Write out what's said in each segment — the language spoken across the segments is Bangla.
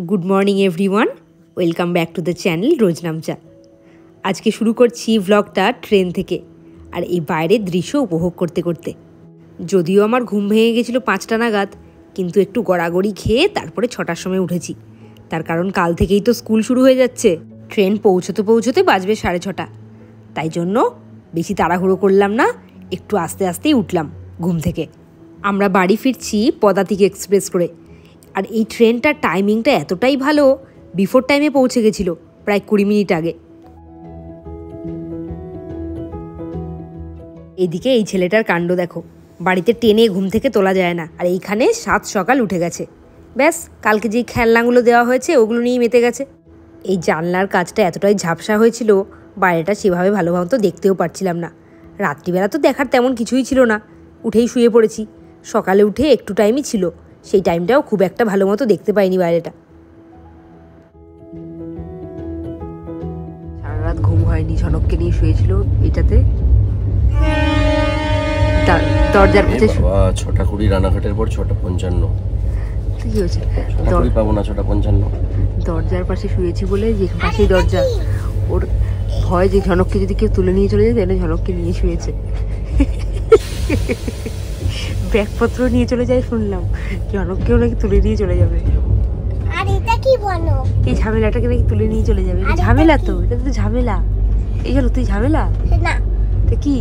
Good morning everyone, welcome back to the channel রোজ নামচা। আজকে শুরু করছি ভ্লগটা ট্রেন থেকে আর এই বাইরের দৃশ্য উপভোগ করতে করতে। যদিও আমার ঘুম ভেঙে গেছিলো 5টা নাগাদ, কিন্তু একটু গড়াগড়ি খেয়ে তারপরে 6টার সময় উঠেছি। তার কারণ কাল থেকেই তো স্কুল শুরু হয়ে যাচ্ছে, ট্রেন পৌঁছতে পৌঁছতে বাজবে 6:30। তাই জন্য বেশি তাড়াহুড়ো করলাম না, একটু আস্তে আস্তেই উঠলাম ঘুম থেকে। আমরা বাড়ি ফিরছি পদাতিক এক্সপ্রেস করে, আর এই ট্রেনটার টাইমিংটা এতটাই ভালো, বিফোর টাইমে পৌঁছে গেছিলো প্রায় 20 মিনিট আগে। এদিকে এই ছেলেটার কাণ্ড দেখো, বাড়িতে টেনে ঘুম থেকে তোলা যায় না, আর এইখানে 7 সকাল উঠে গেছে। ব্যাস, কালকে যেই খেলনাগুলো দেওয়া হয়েছে ওগুলো নিয়েই মেতে গেছে। এই জানলার কাজটা এতটাই ঝাপসা হয়েছিল, বাইরেটা সেভাবে ভালোভাবে তো দেখতেও পারছিলাম না। রাত্রিবেলা তো দেখার তেমন কিছুই ছিল না, উঠেই শুয়ে পড়েছি। সকালে উঠে একটু টাইমই ছিল, সেই টাইমটাও খুব একটা ভালো মতো দেখতে পাইনি বাইরেটা। সারা রাত ঘুম হয়নি, ঝনককে নিয়ে শুয়েছিল এটাতে। দরজার কাছে 6:20 রানাঘাটের পর 6:55। কি হয়েছে? পাবো না 6:55। দরজার পাশে শুয়েছি বলে, যে পাশেই দরজা, ওর ভয় যে ঝনককে যদি কেউ তুলে নিয়ে চলে যায়, তাহলে ঝনককে নিয়ে শুয়েছে। ব্যাগপত্র নিয়ে চলে যায় শুনলাম, ঝনককেও নাকি তুলে নিয়ে চলে যাবে। আর এটা কি বলো? এই ঝামেলাটাকে নাকি তুলে নিয়ে চলে যাবে। ঝামেলা তো, এটা তো ঝামেলা। এই চলো, তুই ঝামেলা না। তো কি?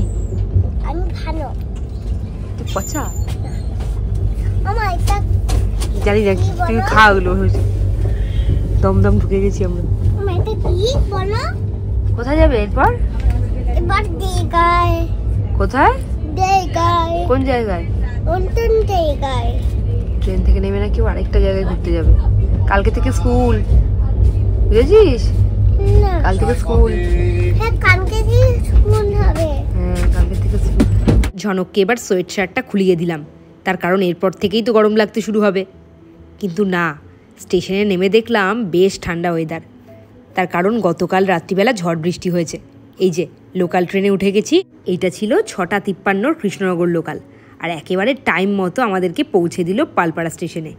আমি ভালো। তুই পচা। মামা এটা জানি না, তুই খা ওগুলো। হয়েছে দমদম ঢুকে গেছি আমরা। মামা এটা কি বলো? কোথায় যাবে এরপর? এবার দেখায়। কোথায়? দেখায়। কোন জায়গায়? নতুন দেখায়। ট্রেন থেকে নেমে না কেউ আরেকটা জায়গায় ঘুরতে যাবে। কালকে থেকে স্কুল, বুঝেছিস? না, কাল থেকে স্কুল। হ্যাঁ কালকে কি স্কুল হবে? হ্যাঁ, কালকে থেকে স্কুল। ঝনককে এবার সোয়েট শার্টটা খুলিয়ে দিলাম, তার কারণ এরপর থেকেই তো গরম লাগতে শুরু হবে। কিন্তু না, স্টেশনে নেমে দেখলাম বেশ ঠান্ডা ওয়েদার। তার কারণ গতকাল রাত্রিবেলা ঝড় বৃষ্টি হয়েছে। এই যে লোকাল ট্রেনে উঠে গেছি, এইটা ছিল 6:53 কৃষ্ণনগর লোকাল, আর একেবারে টাইম মতো আমাদেরকে পৌঁছে দিল পালপাড়া স্টেশনে।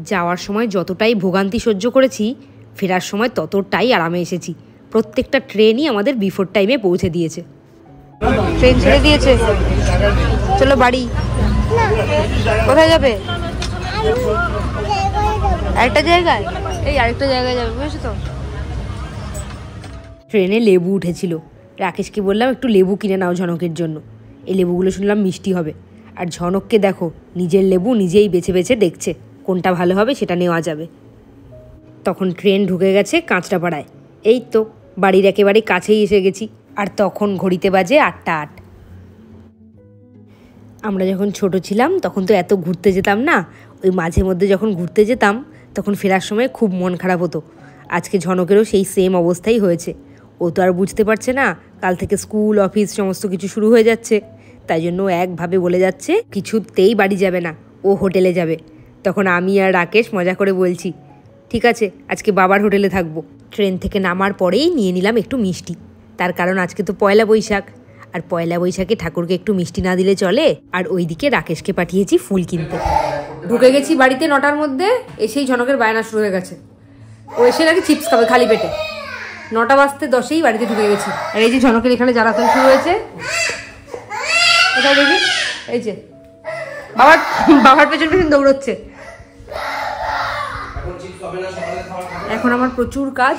যাওয়ার সময় যতটাই ভোগান্তি সহ্য করেছি, ফেরার সময় ততটাই আরামে এসেছি। প্রত্যেকটা ট্রেনই আমাদের বিফোর টাইমে পৌঁছে দিয়েছে। ট্রেন ছেড়ে দিয়েছে, চলো বাড়ি। কোথায় যাবে? আরেকটা জায়গায়, এই আরেকটা জায়গায় যাবে, বুঝেছো তো? ট্রেনে লেবু উঠেছিল, রাকেশকে বললাম একটু লেবু কিনে নাও ঝনকের জন্য। এই লেবুগুলো শুনলাম মিষ্টি হবে। আর ঝনককে দেখো, নিজের লেবু নিজেই বেছে বেছে দেখছে কোনটা ভালো হবে সেটা নেওয়া যাবে। তখন ট্রেন ঢুকে গেছে কাঁচরাপাড়ায়। এই তো বাড়ির একেবারে কাছেই এসে গেছি, আর তখন ঘড়িতে বাজে 8:08। আমরা যখন ছোট ছিলাম তখন তো এত ঘুরতে যেতাম না, ওই মাঝে মধ্যে যখন ঘুরতে যেতাম তখন ফেরার সময় খুব মন খারাপ হতো। আজকে ঝনকেরও সেই সেম অবস্থাই হয়েছে। ও তো আর বুঝতে পারছে না, কাল থেকে স্কুল অফিস সমস্ত কিছু শুরু হয়ে যাচ্ছে। তাই জন্য একভাবে বলে যাচ্ছে কিছুতেই বাড়ি যাবে না, ও হোটেলে যাবে। তখন আমি আর রাকেশ মজা করে বলছি, ঠিক আছে আজকে বাবার হোটেলে থাকবো। ট্রেন থেকে নামার পরেই নিয়ে নিলাম একটু মিষ্টি, তার কারণ আজকে তো পয়লা বৈশাখ, আর পয়লা বৈশাখে ঠাকুরকে একটু মিষ্টি না দিলে চলে। আর ওইদিকে রাকেশকে পাঠিয়েছি ফুল কিনতে। ঢুকে গেছি বাড়িতে 9টার মধ্যে, এসেই ঝনকের বায়না শুরু হয়ে গেছে। ও এসে নাকি চিপস খাবে খালি পেটে। 9টা বাজতে 10-এই বাড়িতে ঢুকে গেছি। আর এই যে ঝনকের এখানে জ্বালাতন শুরু হয়েছে। কোথায় দেখি? এই যে বাবার পেছন পেছন দৌড়চ্ছে। এখন আমার প্রচুর কাজ,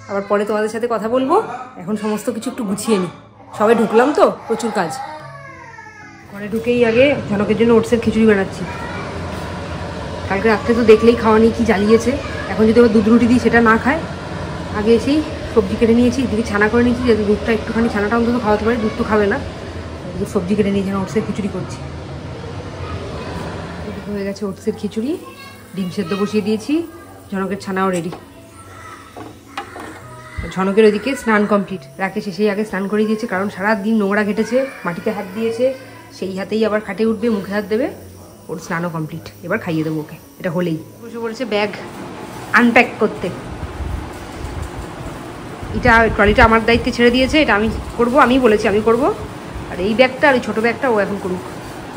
আবার পরে তোমাদের সাথে কথা বলবো। এখন সমস্ত কিছু একটু গুছিয়ে নিই, সবাই ঢুকলাম তো, প্রচুর কাজ। ঘরে ঢুকেই আগে ঝনকের জন্য ওটসের খিচুড়ি বানাচ্ছি। কালকে রাত্রে তো দেখলেই খাওয়া নিয়ে কি জ্বালিয়েছে। এখন যদি আবার দুধ রুটি দিই সেটা না খায়, আগে এসেই সবজি কেটে নিয়েছি, এদিকে ছানা করে নিয়েছি, যাতে দুধটা একটুখানি, ছানাটা অন্তত খাওয়াতে পারে, দুধ তো খাবে না। সবজি কেটে নিয়েছি, ওটসের খিচুড়ি করছি। হয়ে গেছে ওটসের খিচুড়ি, ডিম সেদ্ধ বসিয়ে দিয়েছি, ঝনকের ছানাও রেডি। ঝনকের ওইদিকে স্নান কমপ্লিট, রাকেশ এসেই আগে স্নান করে দিয়েছে, কারণ সারাদিন নোংরা ঘেটেছে, মাটিতে হাত দিয়েছে, সেই হাতেই আবার খাটে উঠবে, মুখে হাত দেবে। ওর স্নানও কমপ্লিট, এবার খাইয়ে দেবো ওকে। এটা হলেই বসে পড়েছে ব্যাগ আনপ্যাক করতে। এটা ট্রলিটা আমার দায়িত্বে ছেড়ে দিয়েছে, এটা আমি করবো, আমি বলেছি আমি করবো। আর এই ব্যাগটা আর এই ছোটো ব্যাগটা ও এখন করুক,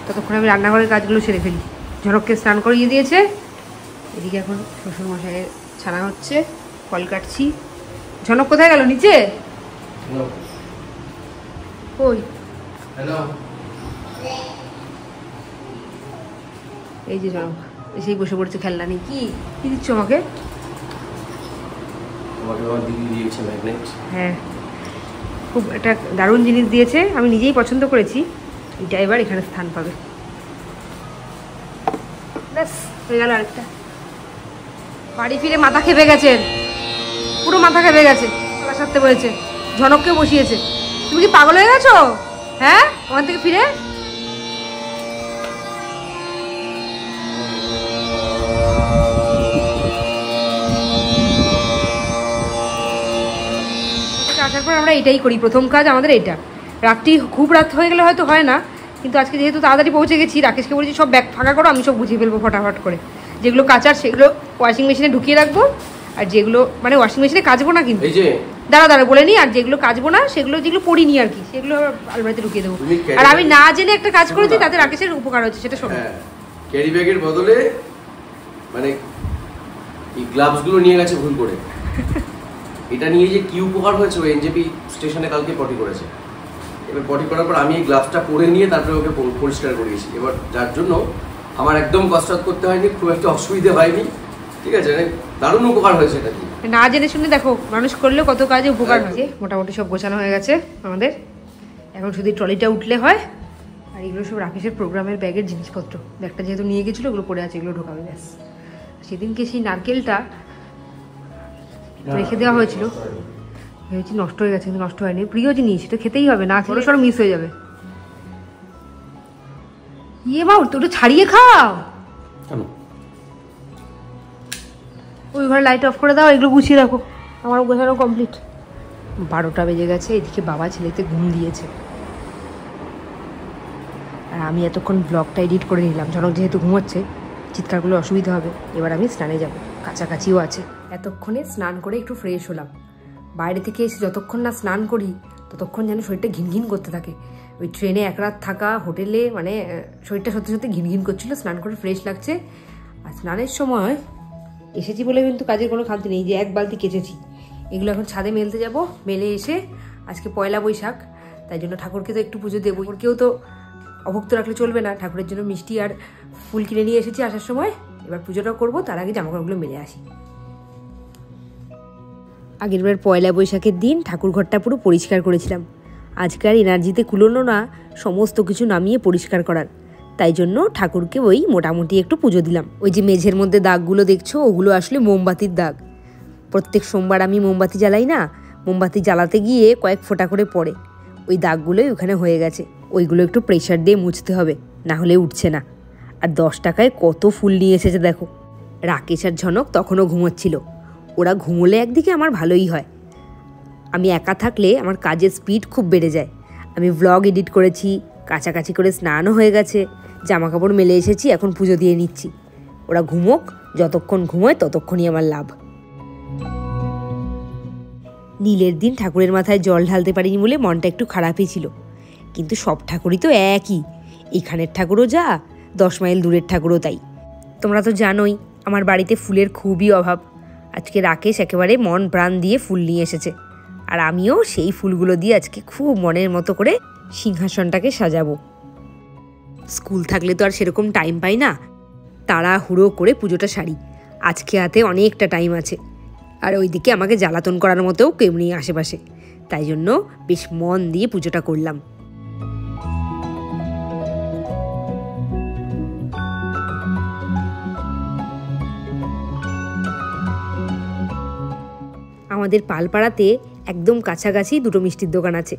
ততক্ষণ আমি রান্নাঘরের কাজগুলো সেরে ফেলি। ঝনককে স্নান করিয়ে দিয়েছে, এদিকে এখন শ্বশুরমশাইয়ের ছানা হচ্ছে, ফল কাটছি। ঝনক কোথায় গেল? নিচে? কই? এই যে ঝনক এসেই বসে পড়ছে খেলনা নিয়ে। কি কি দিচ্ছ আমাকে? হ্যাঁ, খুব একটা দারুণ জিনিস দিয়েছে, আমি নিজেই পছন্দ করেছি। এটা এবার এখানে স্থান পাবে। ব্যাস হয়ে গেল আরেকটা। বাড়ি ফিরে মাথা খেপে গেছেন, পুরো মাথা খেপে গেছে, গলা সারতে বলেছে, ঝনককে বসিয়েছে। তুমি কি পাগল হয়ে গেছো? হ্যাঁ, ওখান থেকে ফিরে আসার পর আমরা এটাই করি, প্রথম কাজ আমাদের এটা। রাত্রি খুব রাত হয়ে গেলে হয়তো হয় না, কিন্তু আজকে যেহেতু তাড়াতাড়ি পৌঁছে গেছি, রাকেশকে বলেছি সব ব্যাগ ফাঁকা করো, আমি সব গুছিয়ে ফেলবো ফটাফট করে। যেগুলো কাচার সেগুলো ওয়াশিং মেশিনে ঢুকিয়ে রাখবো, আর যেগুলো মানে ওয়াশিং মেশিনে কাচবো না কিন্তু, দাঁড়া বলে নিই, আর যেগুলো কাচবো না সেগুলো যেগুলো পড়িনি আর কি, সেগুলো আলমারিতে ঢুকিয়ে দেবো। আর আমি না জেনে একটা কাজ করেছি, তাতে রাকেশের উপকার হচ্ছে, সেটা শোনো। ক্যারি ব্যাগের বদলে মানে এই গ্লাভস গুলো নিয়ে গেছে ভুল করে। এটা নিয়ে যে কি উপকার হয়েছে, ও এনজেপি স্টেশনে কালকে পটি করেছে। এবার পটি করার পর আমি এই গ্লাভসটা পরে নিয়ে তারপরে ওকে পরিষ্কার করিয়েছি। এবার যার জন্য আমার একদম কসরত করতে হয়নি, খুব একটা অসুবিধা হয়নি, ঠিক আছে? দারুণ উপকার হয়েছে এটা কি। না জেনে শুনে দেখো মানুষ করলেও কত কাজে উপকার হয়েছে। মোটামুটি সব গোছানো হয়ে গেছে আমাদের, এখন শুধু ট্রলিটা উঠলে হয়। আর এগুলো সব রাকেশের প্রোগ্রামের ব্যাগের জিনিসপত্র, ব্যাগটা যেহেতু নিয়ে গেছিলো ওগুলো পড়ে আছে, এগুলো ঢোকাবে ব্যাস। সেদিনকে সেই নারকেলটা রেখে দেওয়া হয়েছিল, ভেবেছি নষ্ট হয়ে গেছে, কিন্তু নষ্ট হয়নি। প্রিয় জিনিস, সেটা খেতেই হবে, না খেলে সব মিস হয়ে যাবে। ইয়ে মা, তো ওটা ছাড়িয়ে খাও। ওই ঘরে লাইট অফ করে দাও, এগুলো গুছিয়ে রাখো। আমার গোছানো কমপ্লিট। 12টা বেজে গেছে, এদিকে বাবা ছেলেতে ঘুম দিয়েছে, আর আমি এতক্ষণ ব্লগটা এডিট করে নিলাম। ঝনক যেহেতু ঘুমোচ্ছে, চিৎকার করলে অসুবিধা হবে। এবার আমি স্নানে যাব, কাছাকাছিও আছে। এতক্ষণে স্নান করে একটু ফ্রেশ হলাম। বাইরে থেকে এসে যতক্ষণ না স্নান করি ততক্ষণ যেন শরীরটা ঘিনঘিন করতে থাকে। ওই ট্রেনে এক রাত থাকা, হোটেলে, মানে শরীরটা সত্যি সত্যি ঘিনঘিন করছিল। স্নান করে ফ্রেশ লাগছে। আর স্নানের সময় এসেছি বলে কিন্তু কাজের কোনো খামতি নেই, যে এক বালতি কেচেছি। এগুলো এখন ছাদে মেলতে যাব। মেলে এসে আজকে পয়লা বৈশাখ, তাই জন্য ঠাকুরকে তো একটু পুজো দেবো। কেউ তো অভুক্ত রাখলে চলবে না, ঠাকুরের জন্য মিষ্টি আর ফুল কিনে নিয়ে এসেছি আসার সময়। এবার পুজোটাও করবো, তার আগে জামাকাপড়গুলো মেলে আসি। আগেরবার পয়লা বৈশাখের দিন ঠাকুর ঘরটা পুরো পরিষ্কার করেছিলাম। আজকে আর এনার্জিতে কুলোনো না সমস্ত কিছু নামিয়ে পরিষ্কার করার, তাই জন্য ঠাকুরকে ওই মোটামুটি একটু পুজো দিলাম। ওই যে মেঝের মধ্যে দাগগুলো দেখছো, ওগুলো আসলে মোমবাতির দাগ। প্রত্যেক সোমবার আমি মোমবাতি জ্বালাই না, মোমবাতি জ্বালাতে গিয়ে কয়েক ফোঁটা করে পড়ে, ওই দাগগুলোই ওখানে হয়ে গেছে। ওইগুলো একটু প্রেশার দিয়ে মুছতে হবে, না হলে উঠছে না। আর 10 টাকায় কত ফুল নিয়ে এসেছে দেখো। রাকেশ আর ঝনক তখনও ঘুমোচ্ছিল। ওরা ঘুমোলে একদিকে আমার ভালোই হয়, আমি একা থাকলে আমার কাজের স্পিড খুব বেড়ে যায়। আমি ভ্লগ এডিট করেছি, কাছাকাছি করে স্নানও হয়ে গেছে, জামা কাপড় মেলে এসেছি, এখন পুজো দিয়ে নিচ্ছি। ওরা ঘুমোক, যতক্ষণ ঘুমোয় ততক্ষণই আমার লাভ। নীলের দিন ঠাকুরের মাথায় জল ঢালতে পারিনি বলে মনটা একটু খারাপই ছিল, কিন্তু সব ঠাকুরই তো একই। এখানের ঠাকুরও যা, 10 মাইল দূরের ঠাকুরও তাই। তোমরা তো জানোই আমার বাড়িতে ফুলের খুবই অভাব। আজকে রাকেশ একেবারে মন প্রাণ দিয়ে ফুল নিয়ে এসেছে, আর আমিও সেই ফুলগুলো দিয়ে আজকে খুব মনের মতো করে সিংহাসনটাকে সাজাবো। স্কুল থাকলে তো আর সেরকম টাইম পাই না, তাড়াহুড়ো করে পুজোটা সারি। আজকে হাতে অনেকটা টাইম আছে, আর ওইদিকে আমাকে জ্বালাতন করার মতোও কেউ নেই আশেপাশে, তাই জন্য বেশ মন দিয়ে পুজোটা করলাম। আমাদের পালপাড়াতে একদম কাছাকাছি 2টো মিষ্টির দোকান আছে।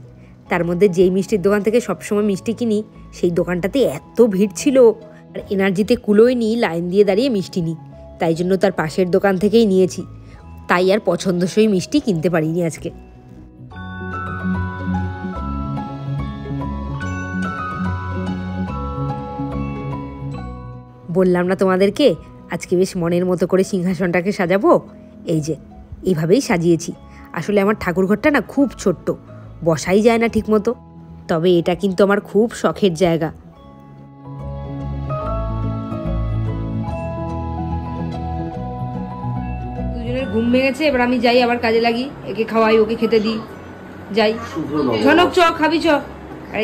তার মধ্যে যেই মিষ্টির দোকান থেকে সবসময় মিষ্টি কিনি, সেই দোকানটাতে এত ভিড় ছিল, আর এনার্জিতে কুলোই নি লাইন দিয়ে দাঁড়িয়ে মিষ্টি নিই। তাই জন্য তার পাশের দোকান থেকেই নিয়েছি। তাই আর পছন্দসই মিষ্টি কিনতে পারিনি আজকে। বললাম না তোমাদেরকে আজকে বেশ মনের মতো করে সিংহাসনটাকে সাজাবো। এই যে এইভাবেই সাজিয়েছি। আসলে আমার ঠাকুরঘরটা না খুব ছোট্ট, বসাই যায় না ঠিক মতো, তবে এটা কিন্তু আমার খুব শখের জায়গা। দুজনের ঘুম ভেঙেছে, এবার আমি যাই আবার কাজে লাগি, একে খাওয়াই, ওকে খেতে দিই, যাই। ঝনক চ, খাবি চ। আর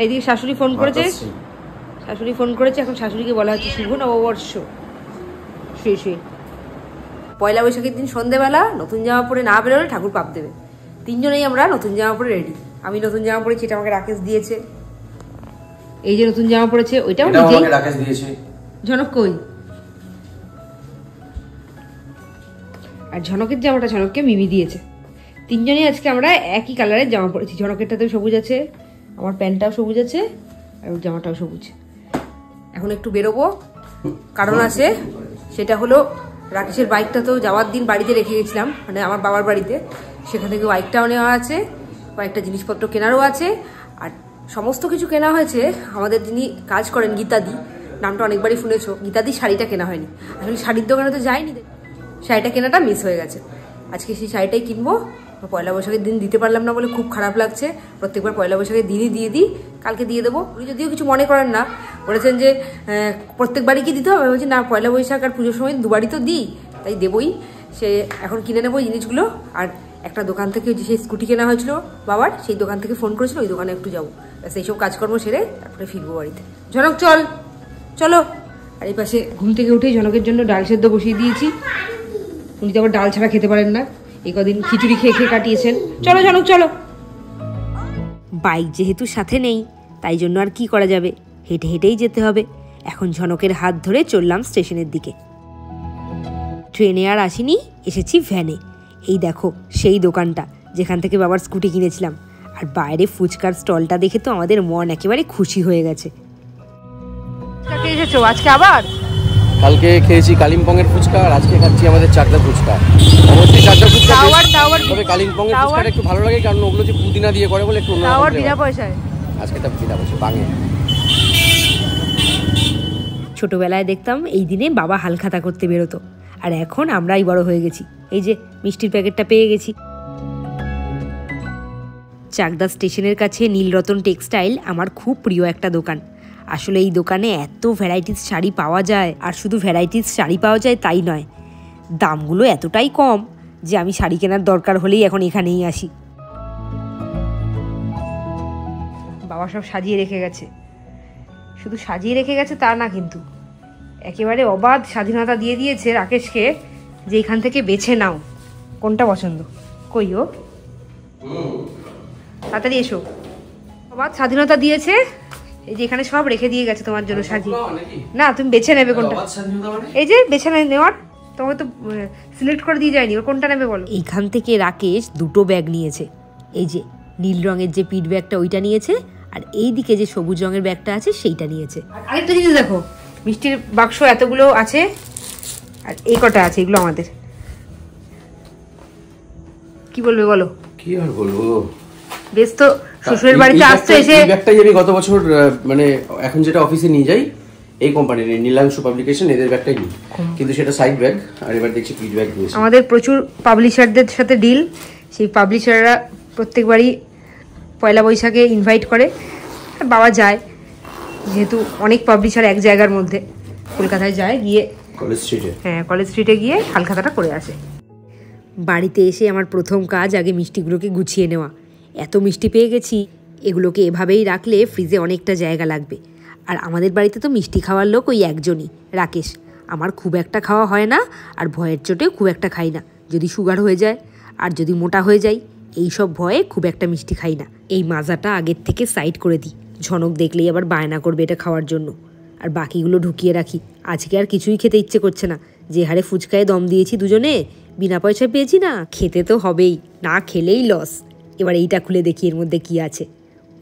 এইদিকে শাশুড়ি ফোন করেছে, এখন শাশুড়িকে বলা হচ্ছে শুভ নববর্ষ। শুয়ে শুয়ে পয়লা বৈশাখের দিন সন্ধেবেলা নতুন জামা পরে না বেরোলে ঠাকুর পাপ দেবে। তিনজনেই আমরা নতুন জামা পরে রেডি। আমি নতুন জামা পরেছি, এটা আমাকে রাকেশ দিয়েছে। এই যে নতুন জামা পরেছে, ওইটাও আমাকে রাকেশ দিয়েছে। ঝনক কই? আর ঝনকের জামাটা ঝনককে মিমি দিয়েছে। তিনজনেই আজকে আমরা একই কালারের জামা পরেছি। ঝনকেরটাতেও সবুজ আছে, আমার প্যান্টটাও সবুজ আছে, আর ওর জামাটাও সবুজ। এখন একটু বেরোবো, কারণ আছে, সেটা হলো রাকেশের বাইকটা তো যাওয়ার দিন বাড়িতে রেখে গেছিলাম, মানে আমার বাবার বাড়িতে। সেখান থেকে বাইকটাও নেওয়া আছে, কয়েকটা জিনিসপত্র কেনারও আছে, আর সমস্ত কিছু কেনা হয়েছে। আমাদের যিনি কাজ করেন গীতাদি, নামটা অনেকবারই শুনেছো, গীতাদি শাড়িটা কেনা হয়নি। আসলে শাড়ির দোকানে তো যাইনি, শাড়িটা কেনাটা মিস হয়ে গেছে। আজকে সেই শাড়িটাই কিনবো। পয়লা বৈশাখের দিন দিতে পারলাম না বলে খুব খারাপ লাগছে। প্রত্যেকবার পয়লা বৈশাখের দিনই দিয়ে দিই, কালকে দিয়ে দেবো। উনি যদিও কিছু মনে করেন না, বলেছেন যে প্রত্যেকবারই কি দিতে হবে। বলছি না, পয়লা বৈশাখ আর পুজোর সময় দুবারই তো দিই, তাই দেবই। সে এখন কিনে নেবো জিনিসগুলো। আর একটা দোকান থেকে যে সেই স্কুটি কেনা হয়েছিল বাবার, সেই দোকান থেকে ফোন করেছিল, ওই দোকানে একটু যাবো। সেই সব কাজকর্ম সেরে তারপরে ফিরবো বাড়িতে। ঝনক চল, চলো। আর এই পাশে ঘুম থেকে উঠেই ঝনকের জন্য ডাল সেদ্ধ বসিয়ে দিয়েছি। উনি তো আবার ডাল ছাড়া খেতে পারেন না, এই কদিন খিচুড়ি খেয়ে খেয়ে কাটিয়েছেন। চলো ঝনক চলো। বাইক যেহেতু সাথে নেই, তাই জন্য আর কি করা যাবে, হেঁটে হেঁটেই যেতে হবে। এখন ঝনকের হাত ধরে চললাম স্টেশনের দিকে। ট্রেনে আর আসিনি, এসেছি ভ্যানে। এই দেখো সেই দোকানটা যেখান থেকে বাবার স্কুটি কিনেছিলাম। আর বাইরে ফুচকার স্টলটা দেখে তো আমাদের মন একেবারে খুশি হয়ে গেছে। এসেছো আজকে আবার? কালকে খেয়েছি কালিম্পং এর ফুচকা, আর আজকে খাচ্ছি আমাদের চাকদা ফুচকা। অবশ্যই চাকদা ফুচকা, তবে কালিম্পং এর ফুচকাটা একটু ভালো লাগে, কারণ ওগুলো যে পুদিনা দিয়ে করে বলে একটু অন্যরকম। বিনা পয়সায় আজকে তা বিনা পয়সা বাঙে। ছোটবেলায় দেখতাম এই দিনে বাবা হালখাতা করতে বেরোতো, আর এখন আমরাই বড় হয়ে গেছি। এই যে মিষ্টির প্যাকেটটা পেয়ে গেছি। চাকদা স্টেশনের কাছে নীলরতন টেক্সটাইল আমার খুব প্রিয় একটা দোকান। আসলে এই দোকানে এত ভ্যারাইটিস শাড়ি পাওয়া যায়, আর শুধু ভ্যারাইটিস শাড়ি পাওয়া যায় তাই নয়, দামগুলো এতটাই কম যে আমি শাড়ি কেনার দরকার হলেই এখন এখানেই আসি। বাবা সব সাজিয়ে রেখে গেছে। শুধু সাজিয়ে রেখে গেছে তা না, কিন্তু একেবারে অবাধ স্বাধীনতা দিয়ে দিয়েছে রাকেশকে, যে এখান থেকে বেছে নাও কোনটা পছন্দ। কই ও, তাড়াতাড়ি এসো। অবাধ স্বাধীনতা দিয়েছে, এই যে এখানে সব রেখে দিয়ে গেছে তোমার জন্য সাজিয়ে। না, তুমি বেছে নেবে কোনটা। এই যে বেছে নেওয়ার, তোমাকে তো সিলেক্ট করে দিয়ে যায়নি, ওর কোনটা নেবে বলো। এইখান থেকে রাকেশ দুটো ব্যাগ নিয়েছে। এই যে নীল রঙের যে পিঠ ব্যাগটা ওইটা নিয়েছে, আর এই দিকে যে সবুজ রঙের ব্যাগটা আছে সেইটা নিয়েছে। আরেকটা জিনিস দেখো, মিষ্টির বাক্স এতগুলো আছে, আর এই কটা আছে, এগুলো আমাদের। কি বলবে বলো? কি আর বলবো, বেশ তো শ্বশুরের বাড়িতে আসতে এসে ব্যাগটাই আমি গত বছর মানে এখন যেটা অফিসে নিয়ে যাই, এই কোম্পানির নীলাংশু পাবলিকেশন, এদের ব্যাগটাই নিই, কিন্তু সেটা সাইড ব্যাগ। আর এবার দেখছি পিঠ ব্যাগ দিয়েছে। আমাদের প্রচুর পাবলিশারদের সাথে ডিল, সেই পাবলিশাররা প্রত্যেকবারই পয়লা বৈশাখে ইনভাইট করে, আর বাবা যায়, যেহেতু অনেক পাবলিশার এক জায়গার মধ্যে কলকাতায় যায়, গিয়ে কলেজ স্ট্রিটে, হ্যাঁ কলেজ স্ট্রিটে গিয়ে হালখাতাটা করে আসে। বাড়িতে এসে আমার প্রথম কাজ আগে মিষ্টিগুলোকে গুছিয়ে নেওয়া। এত মিষ্টি পেয়ে গেছি, এগুলোকে এভাবেই রাখলে ফ্রিজে অনেকটা জায়গা লাগবে। আর আমাদের বাড়িতে তো মিষ্টি খাওয়ার লোক ওই একজনই, রাকেশ। আমার খুব একটা খাওয়া হয় না, আর ভয়ের চোটেও খুব একটা খাই না। যদি সুগার হয়ে যায় আর যদি মোটা হয়ে যাই, এই সব ভয়ে খুব একটা মিষ্টি খাই না। এই মাজাটা আগের থেকে সাইড করে দিই, ঝনক দেখলেই আবার বায়না করবে এটা খাওয়ার জন্য। আর বাকিগুলো ঢুকিয়ে রাখি। আজকে আর কিছুই খেতে ইচ্ছে করছে না, যে হারে ফুচকায় দম দিয়েছি দুজনে, বিনা পয়সায় পেয়েছি না, খেতে তো হবেই, না খেলেই লস। এবার এইটা খুলে দেখি এর মধ্যে কি আছে।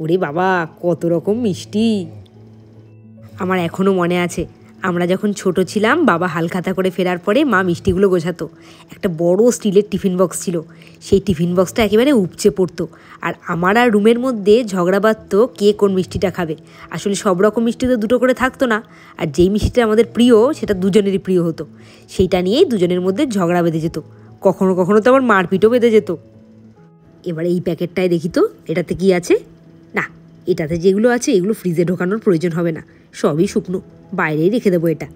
ওরে বাবা, কত রকম মিষ্টি! আমার এখনও মনে আছে, আমরা যখন ছোট ছিলাম, বাবা হালখাতা করে ফেরার পরে মা মিষ্টিগুলো গোছাতো। একটা বড় স্টিলের টিফিন বক্স ছিল, সেই টিফিন বক্সটা একেবারে উপচে পড়তো। আর আমার আর রুমের মধ্যে ঝগড়া বাঁধতো কে কোন মিষ্টিটা খাবে। আসলে সব রকম মিষ্টি তো দুটো করে থাকতো না, আর যেই মিষ্টিটা আমাদের প্রিয় সেটা দুজনেরই প্রিয় হতো। সেইটা নিয়েই দুজনের মধ্যে ঝগড়া বেঁধে যেত, কখনো কখনো তো আবার মারপিটও বেঁধে যেত। এবার এই প্যাকেটটায় দেখি তো এটাতে কি আছে। না, এটাতে যেগুলো আছে এগুলো ফ্রিজে ঢোকানোর প্রয়োজন হবে না, সবই শুকনো, বাইরেই রেখে দেবো এটা।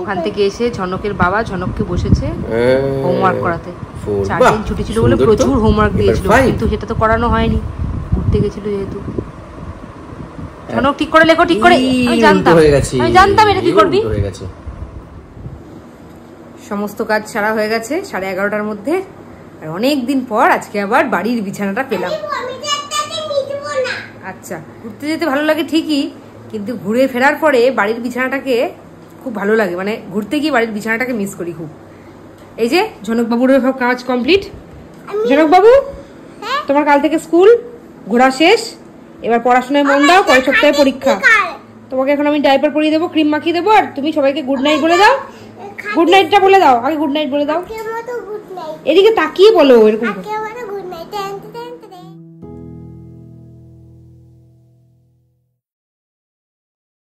ওখান থেকে এসে ঝনকের বাবা ঝনককে বসেছে হ্যাঁ। হোমওয়ার্ক করাতে। 4 বাহ, দিন ছুটি ছিল বলে সুন্দর তো। প্রচুর হোমওয়ার্ক এবার দিয়েছিল, fine। কিন্তু সেটা তো করানো হয়নি, ঘুরতে গেছিল যেহেতু। ঝনক ঠিক করে লেখো, ঠিক করে। আমি জানতাম, আমি জানতাম এটা কি করবি। সমস্ত কাজ সারা হয়ে গেছে 11:30টার মধ্যে। আর অনেক দিন পর আজকে আবার বাড়ির বিছানাটা পেলাম। আমি তো একটাকে মিটবো না। আচ্ছা, ঘুরতে যেতে ভালো লাগে ঠিকই, কিন্তু ঘুরে ফেরার পরে বাড়ির বিছানাটাকে খুব ভালো লাগে, মানে ঘুরতে গিয়ে বাড়ির বিছানাটাকে মিস করি খুব। এই যে ঝনকবাবুর সব কাজ কমপ্লিট। ঝনকবাবু, তোমার কাল থেকে স্কুল, ঘোরা শেষ, এবার পড়াশোনায় মন দাও, পরের সপ্তাহে পরীক্ষা। তোমাকে এখন আমি ডাইপার পরিয়ে দেবো, ক্রিম মাখিয়ে দেবো, আর তুমি সবাইকে গুড নাইট বলে দাও। গুড নাইটটা বলে দাও, আগে গুড নাইট বলে দাও। কেমন তো গুড নাইট। এদিকে তাকিয়ে বলো, এরকম কেমন